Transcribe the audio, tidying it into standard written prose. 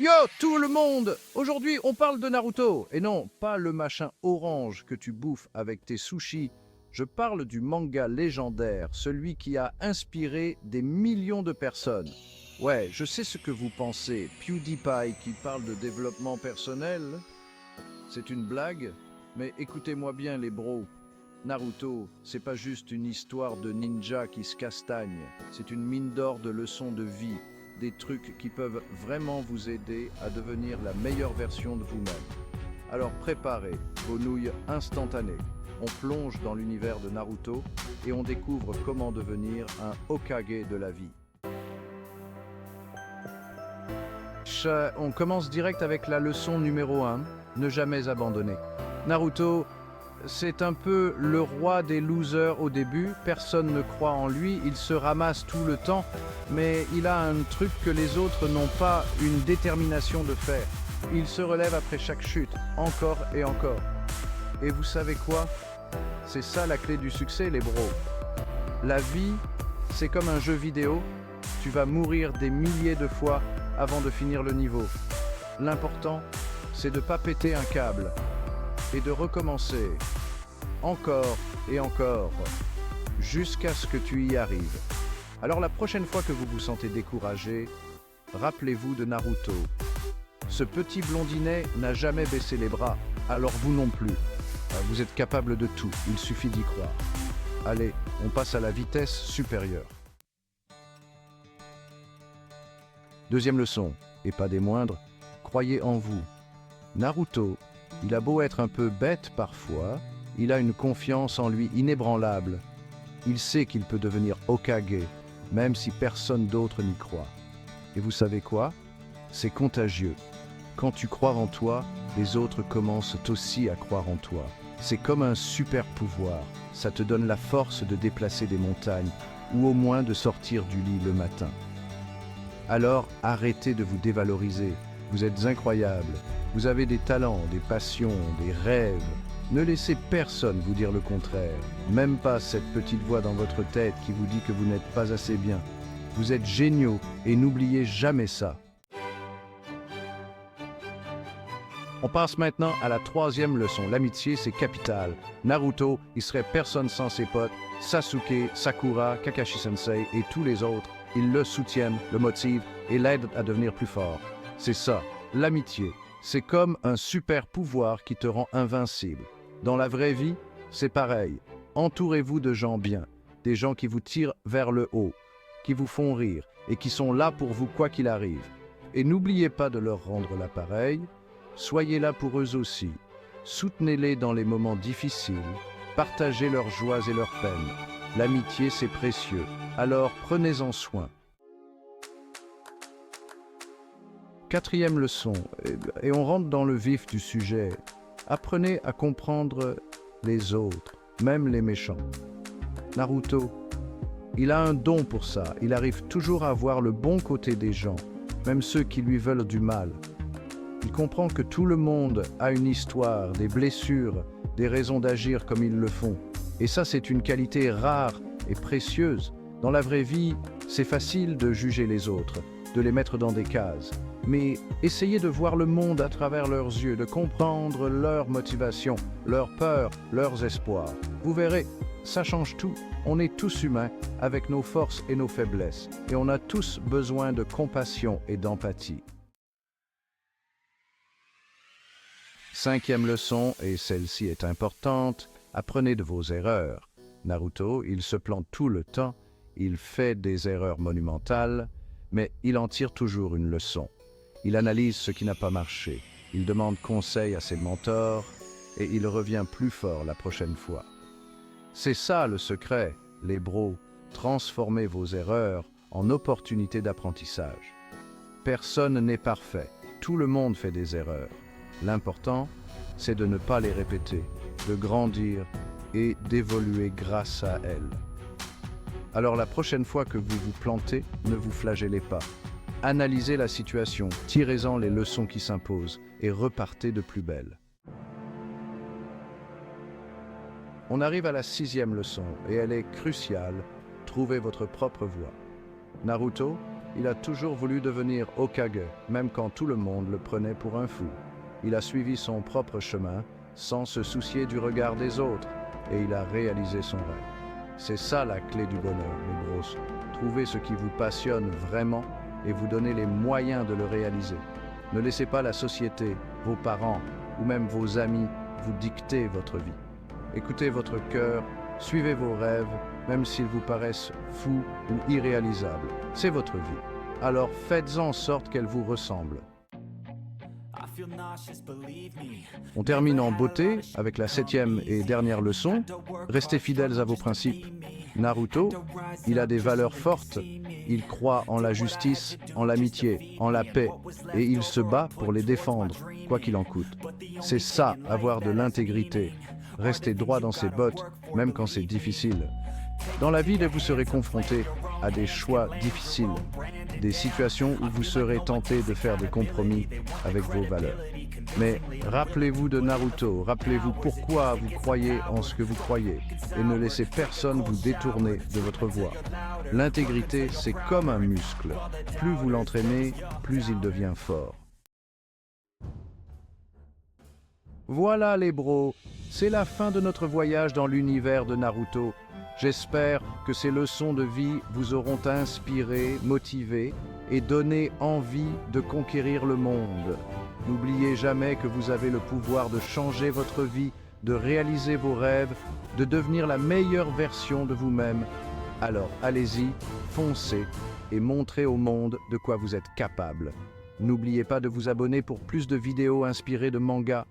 Yo, tout le monde! Aujourd'hui, on parle de Naruto. Et non, pas le machin orange que tu bouffes avec tes sushis. Je parle du manga légendaire, celui qui a inspiré des millions de personnes. Ouais, je sais ce que vous pensez. PewDiePie qui parle de développement personnel. C'est une blague? Mais écoutez-moi bien les bros. Naruto, c'est pas juste une histoire de ninja qui se castagne. C'est une mine d'or de leçons de vie. Des trucs qui peuvent vraiment vous aider à devenir la meilleure version de vous-même. Alors préparez vos nouilles instantanées. On plonge dans l'univers de Naruto et on découvre comment devenir un Hokage de la vie. On commence direct avec la leçon numéro 1, ne jamais abandonner. Naruto, c'est un peu le roi des losers au début, personne ne croit en lui, il se ramasse tout le temps, mais il a un truc que les autres n'ont pas, une détermination de faire. Il se relève après chaque chute, encore et encore. Et vous savez quoi? C'est ça la clé du succès, les bros. La vie, c'est comme un jeu vidéo, tu vas mourir des milliers de fois avant de finir le niveau. L'important, c'est de ne pas péter un câble et de recommencer encore et encore jusqu'à ce que tu y arrives. Alors la prochaine fois que vous vous sentez découragé, rappelez-vous de Naruto. Ce petit blondinet n'a jamais baissé les bras, alors vous non plus. Vous êtes capable de tout, il suffit d'y croire. Allez, on passe à la vitesse supérieure. Deuxième leçon, et pas des moindres, croyez en vous. Naruto, il a beau être un peu bête parfois, il a une confiance en lui inébranlable. Il sait qu'il peut devenir Hokage, même si personne d'autre n'y croit. Et vous savez quoi? C'est contagieux. Quand tu crois en toi, les autres commencent aussi à croire en toi. C'est comme un super pouvoir. Ça te donne la force de déplacer des montagnes, ou au moins de sortir du lit le matin. Alors arrêtez de vous dévaloriser. Vous êtes incroyable. Vous avez des talents, des passions, des rêves. Ne laissez personne vous dire le contraire. Même pas cette petite voix dans votre tête qui vous dit que vous n'êtes pas assez bien. Vous êtes géniaux et n'oubliez jamais ça. On passe maintenant à la troisième leçon. L'amitié, c'est capital. Naruto, il serait personne sans ses potes. Sasuke, Sakura, Kakashi-sensei et tous les autres, ils le soutiennent, le motivent et l'aident à devenir plus fort. C'est ça, l'amitié. C'est comme un super pouvoir qui te rend invincible. Dans la vraie vie, c'est pareil. Entourez-vous de gens bien, des gens qui vous tirent vers le haut, qui vous font rire et qui sont là pour vous quoi qu'il arrive. Et n'oubliez pas de leur rendre l'appareil. Soyez là pour eux aussi. Soutenez-les dans les moments difficiles. Partagez leurs joies et leurs peines. L'amitié, c'est précieux. Alors prenez-en soin. Quatrième leçon, et on rentre dans le vif du sujet. Apprenez à comprendre les autres, même les méchants. Naruto, il a un don pour ça. Il arrive toujours à voir le bon côté des gens, même ceux qui lui veulent du mal. Il comprend que tout le monde a une histoire, des blessures, des raisons d'agir comme ils le font. Et ça, c'est une qualité rare et précieuse. Dans la vraie vie, c'est facile de juger les autres, de les mettre dans des cases. Mais essayez de voir le monde à travers leurs yeux, de comprendre leurs motivations, leurs peurs, leurs espoirs. Vous verrez, ça change tout. On est tous humains, avec nos forces et nos faiblesses. Et on a tous besoin de compassion et d'empathie. Cinquième leçon, et celle-ci est importante, apprenez de vos erreurs. Naruto, il se plante tout le temps, il fait des erreurs monumentales, mais il en tire toujours une leçon. Il analyse ce qui n'a pas marché, il demande conseil à ses mentors, et il revient plus fort la prochaine fois. C'est ça le secret, les bros, transformez vos erreurs en opportunités d'apprentissage. Personne n'est parfait, tout le monde fait des erreurs. L'important, c'est de ne pas les répéter, de grandir et d'évoluer grâce à elles. Alors la prochaine fois que vous vous plantez, ne vous flagellez pas. Analysez la situation, tirez-en les leçons qui s'imposent et repartez de plus belle. On arrive à la sixième leçon et elle est cruciale, trouvez votre propre voie. Naruto, Il a toujours voulu devenir Hokage, même quand tout le monde le prenait pour un fou. Il a suivi son propre chemin, sans se soucier du regard des autres, et il a réalisé son rêve. C'est ça la clé du bonheur, les bros. Trouvez ce qui vous passionne vraiment et vous donnez les moyens de le réaliser. Ne laissez pas la société, vos parents ou même vos amis vous dicter votre vie. Écoutez votre cœur, suivez vos rêves, même s'ils vous paraissent fous ou irréalisables. C'est votre vie. Alors faites en sorte qu'elle vous ressemble. On termine en beauté avec la 7e et dernière leçon. Restez fidèles à vos principes. Naruto, il a des valeurs fortes. Il croit en la justice, en l'amitié, en la paix, et il se bat pour les défendre, quoi qu'il en coûte. C'est ça, avoir de l'intégrité. Restez droit dans ses bottes, même quand c'est difficile. Dans la vie, vous serez confronté à des choix difficiles, des situations où vous serez tenté de faire des compromis avec vos valeurs. Mais rappelez-vous de Naruto, rappelez-vous pourquoi vous croyez en ce que vous croyez et ne laissez personne vous détourner de votre voie. L'intégrité, c'est comme un muscle. Plus vous l'entraînez, plus il devient fort. Voilà les bros, c'est la fin de notre voyage dans l'univers de Naruto. J'espère que ces leçons de vie vous auront inspiré, motivé et donné envie de conquérir le monde. N'oubliez jamais que vous avez le pouvoir de changer votre vie, de réaliser vos rêves, de devenir la meilleure version de vous-même. Alors allez-y, foncez et montrez au monde de quoi vous êtes capable. N'oubliez pas de vous abonner pour plus de vidéos inspirées de mangas.